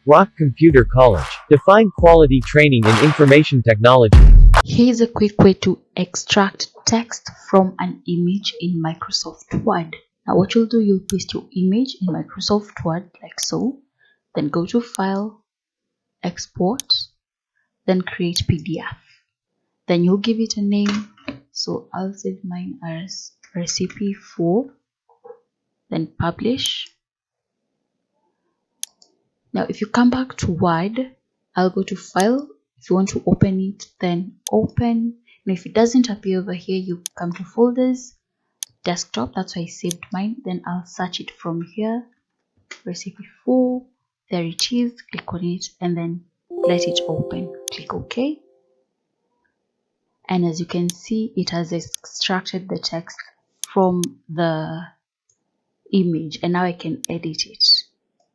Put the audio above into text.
Rock Computer College. Define quality training in information technology. Here's a quick way to extract text from an image in Microsoft Word. Now what you'll do, you'll paste your image in Microsoft Word like so, then go to File, Export, then create PDF. Then you'll give it a name. So I'll save mine as recipe 4, then publish. Now if you come back to Word, I'll go to File. If you want to open it, then open. Now if it doesn't appear over here, you come to Folders, Desktop. That's why I saved mine. Then I'll search it from here, recipe 4. There it is. Click on it and then let it open. Click OK. And as you can see, it has extracted the text from the image, and now I can edit it.